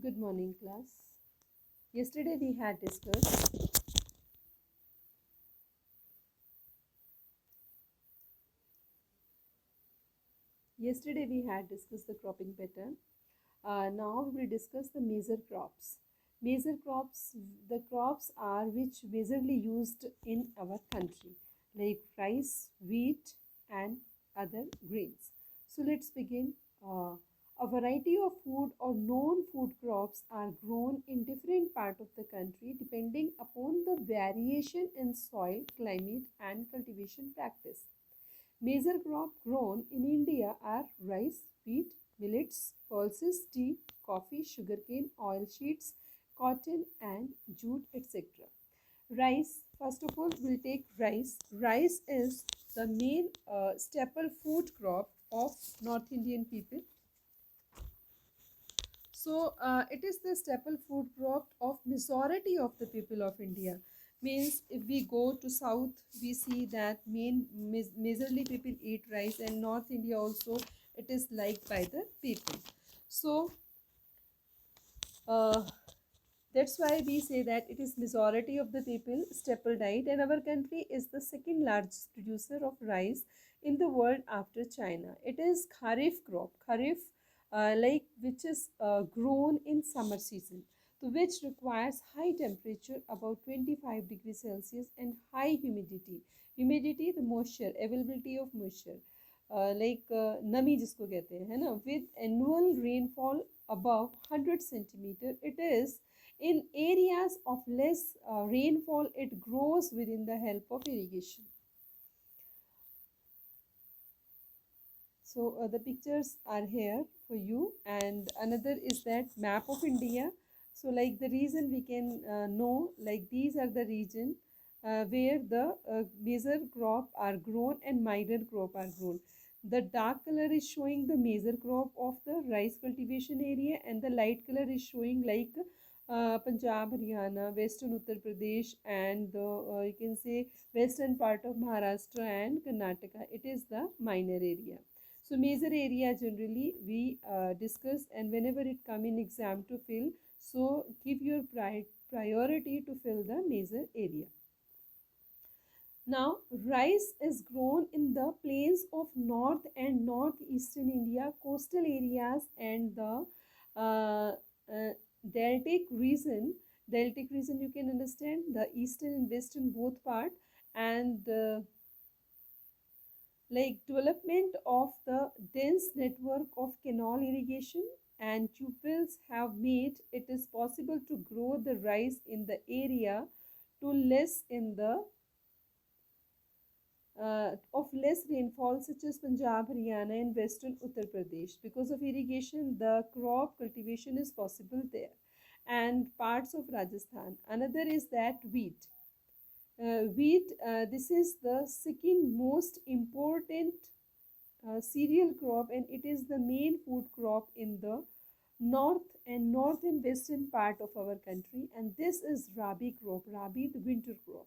Good morning, class. Yesterday we had discussed the cropping pattern. Now we will discuss the major crops. Major crops, the crops are which majorly used in our country, like rice, wheat, and other grains. So let's begin. A variety of food or known food crops are grown in different parts of the country depending upon the variation in soil, climate, and cultivation practice. Major crops grown in India are rice, wheat, millets, pulses, tea, coffee, sugarcane, oilseeds, cotton, and jute, etc. Rice, first of all, we'll take rice. Rice is the main staple food crop of North Indian people. So it is the staple food crop of majority of the people of India. Means if we go to south, we see that majorly people eat rice, and North India also it is liked by the people. So uh, that's why we say that it is majority of the people staple diet, and our country is the second largest producer of rice in the world after China. It is kharif crop, kharif like which is grown in summer season, so which requires high temperature about 25 degrees Celsius and high humidity. Humidity, the moisture, availability of moisture, नमी जिसको कहते हैं है ना, with annual rainfall above 100 centimeter. It is in areas of less rainfall, it grows within the help of irrigation. So the pictures are here for you, and another is that map of India. So like the reason we can know, like these are the region where the major crop are grown and minor crop are grown. The dark color is showing the major crop of the rice cultivation area, and the light color is showing like Punjab, Haryana, Western Uttar Pradesh, and the you can say western part of Maharashtra and Karnataka. It is the minor area. So major area generally we discuss, and whenever it come in exam to fill, so give your priority to fill the major area. Now rice is grown in the plains of north and northeastern India, coastal areas, and the uh, uh, deltic region. Deltic region, you can understand the eastern and western both part, and like development of the dense network of canal irrigation and tubewells have made it is possible to grow the rice in the area to less in the of less rainfall such as Punjab, Haryana, and western Uttar Pradesh. Because of irrigation, the crop cultivation is possible there, and parts of Rajasthan. Another is that wheat. Wheat, this is the second most important cereal crop, and it is the main food crop in the north and north and western part of our country. And this is Rabi crop, Rabi the winter crop,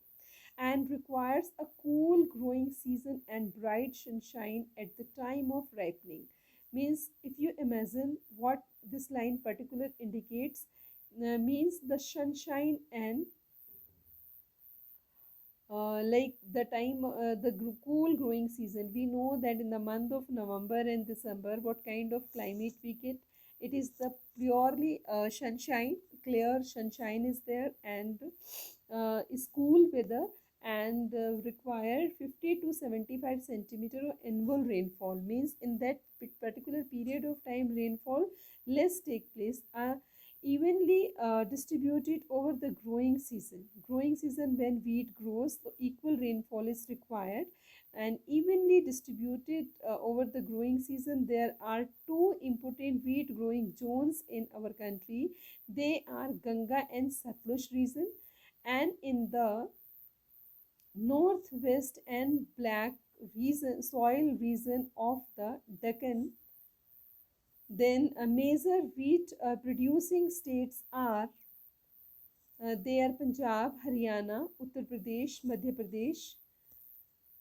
and requires a cool growing season and bright sunshine at the time of ripening. Means if you imagine what this line particular indicates, means the sunshine and like the time the cool growing season. We know that in the month of November and December what kind of climate we get. It is the purely sunshine, clear sunshine is there, and is cool weather, and require 50 to 75 centimeter of annual rainfall. Means in that particular period of time rainfall less take place, evenly distributed over the growing season. Growing season, when wheat grows, so equal rainfall is required, and evenly distributed over the growing season. There are two important wheat growing zones in our country. They are Ganga and Satluj region, and in the northwest and black region, soil region of the Deccan. Then major wheat producing states are they are Punjab, Haryana, Uttar Pradesh, Madhya Pradesh,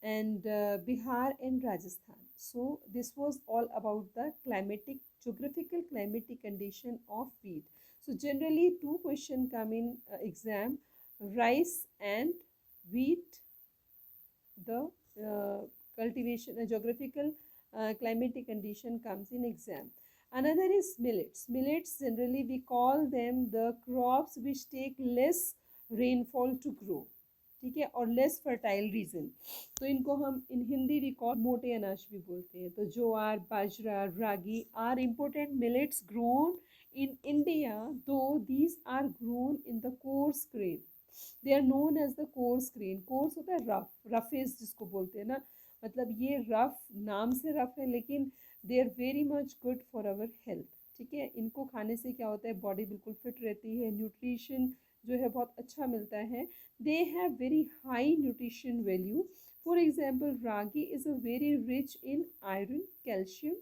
and Bihar and Rajasthan. So this was all about the geographical climatic condition of wheat. So generally two questions come in exam: rice and wheat, the cultivation, geographical climatic condition comes in exam. Another is millets. Millets, generally we call them the crops which take less rainfall to grow, ठीक है, और less fertile reason, तो इनको हम इन Hindi we call मोटे अनाज भी बोलते हैं. तो jowar, bajra, ragi are important millets grown in India, though these are grown in the coarse grain. They are known as the coarse grain. coarse होता है रफ, रफेज जिसको बोलते हैं ना, मतलब ये रफ नाम से रफ है, लेकिन they are very much good for our health. ठीक है, इनको खाने से क्या होता है, बॉडी बिल्कुल फिट रहती है, न्यूट्रिशन जो है बहुत अच्छा मिलता है. They have very high nutrition value. For example ragi is a very rich in iron, calcium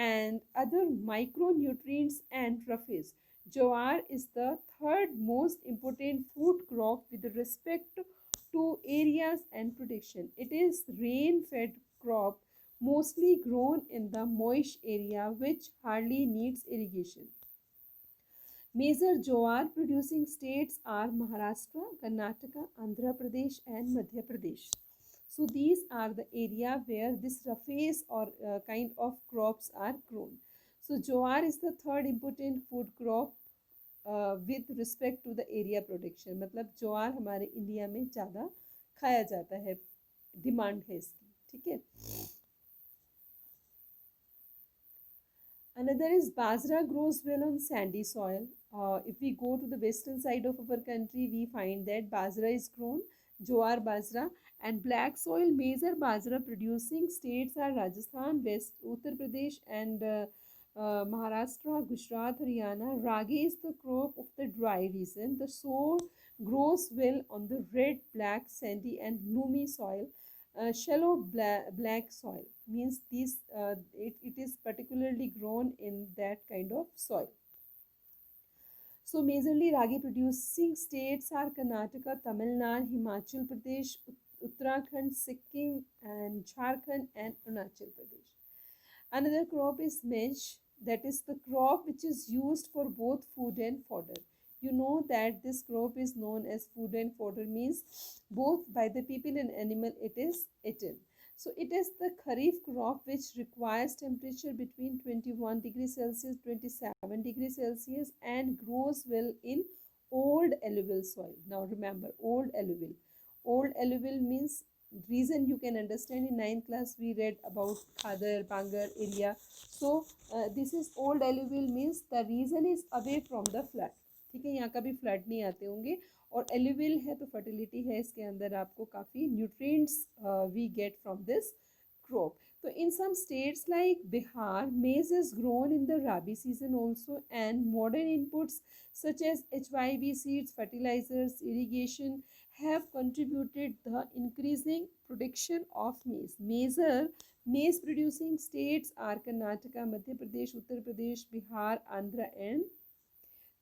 and other micronutrients and roughage. Jowar is the third most important food crop with respect to areas and production. It is rain-fed crop mostly grown in the moist area which hardly needs irrigation. Major jowar producing states are Maharashtra, Karnataka, Andhra Pradesh and Madhya Pradesh. So these are the area where this roughage or kind of crops are grown. So jowar is the third important food crop with respect to the area production. मतलब ज्वार हमारे India में ज़्यादा खाया जाता है, demand है इसकी. ठीक है. Another is Bajra grows well on sandy soil. If we go to the western side of our country, we find that Bajra is grown, Jowar Bajra, and black soil. Major Bajra producing states are Rajasthan, West Uttar Pradesh, and Maharashtra, Gujarat, Haryana. Ragi is the crop of the dry region. The soil grows well on the red, black, sandy, and loamy soil. Shallow black soil means it is particularly grown in that kind of soil. So majorly ragi producing states are Karnataka, Tamil Nadu, Himachal Pradesh, Uttarakhand, Sikkim and Jharkhand and Arunachal Pradesh. Another crop is maize, that is the crop which is used for both food and fodder. You know that this crop is known as food and fodder, means both by the people and animal it is eaten. So it is the kharif crop which requires temperature between 21 degrees Celsius 27 degrees Celsius and grows well in old alluvial soil. Now remember, old alluvial. Old alluvial means, reason you can understand, in 9th class we read about Khadar, Bangar area. So this is old alluvial means the region is away from the flood. ठीक है, यहाँ कभी flood नहीं आते होंगे, और एलिविल है तो फर्टिलिटी है इसके अंदर, आपको काफ़ी nutrients we get from this crop. So in some states like Bihar, maize is grown in the Rabi season also, and modern inputs such as HYV seeds, fertilizers, irrigation have contributed the increasing production of maize. Major maize producing states are Karnataka, Madhya Pradesh, Uttar Pradesh, Bihar, Andhra and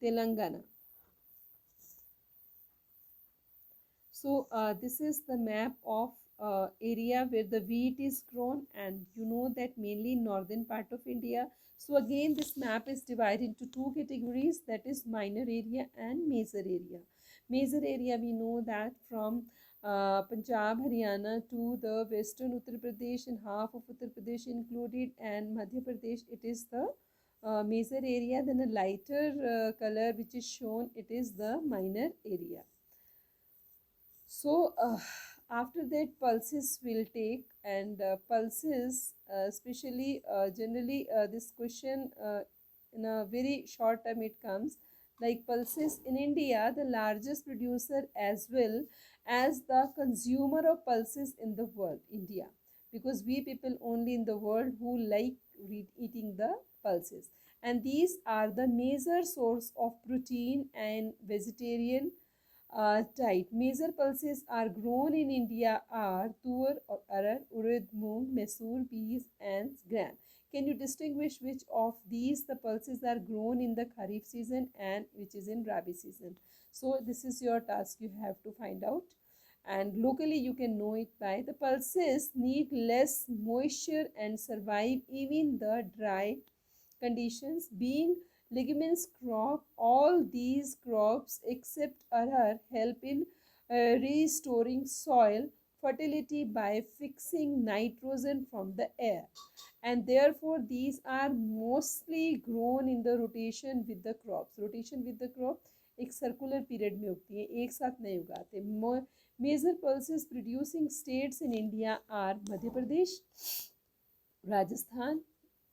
Telangana. So this is the map of area where the wheat is grown, and you know that mainly in northern part of India. So again this map is divided into two categories, that is minor area and major area. Major area we know that from Punjab, Haryana to the western Uttar Pradesh and half of Uttar Pradesh included, and Madhya Pradesh, it is the major area. Then a lighter color which is shown, it is the minor area. So after that pulses will take, and pulses especially generally this question in a very short time it comes, like pulses in India, the largest producer as well as the consumer of pulses in the world, India, because we people only in the world who like eating the pulses, and these are the major source of protein and vegetarian type. Major pulses are grown in India are tur or arad, urad, moong, masoor, peas and gram. Can you distinguish which of these the pulses are grown in the Kharif season and which is in Rabi season? So this is your task, you have to find out. and locally you can know it by the pulses need less moisture and survive even the dry conditions. Being leguminous crop, all these crops except arhar help in restoring soil fertility by fixing nitrogen from the air, and therefore these are mostly grown in the rotation with the crops. Rotation with the crop एक circular period में उगती है, एक साथ नहीं उगाते. Major pulses producing states in India are Madhya Pradesh, Rajasthan,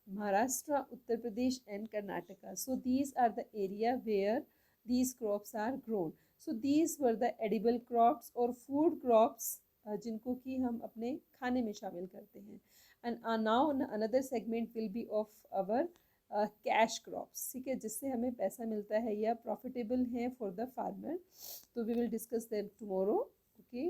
Maharashtra, Uttar Pradesh and Karnataka. So these are the area where these crops are grown. So these were the edible crops or food crops जिनको कि हम अपने खाने में शामिल करते हैं. And now another segment will be of our cash crops, ठीक है, जिससे हमें पैसा मिलता है या प्रॉफिटेबल है फॉर द फार्मर. तो we will discuss them tomorrow. Okay.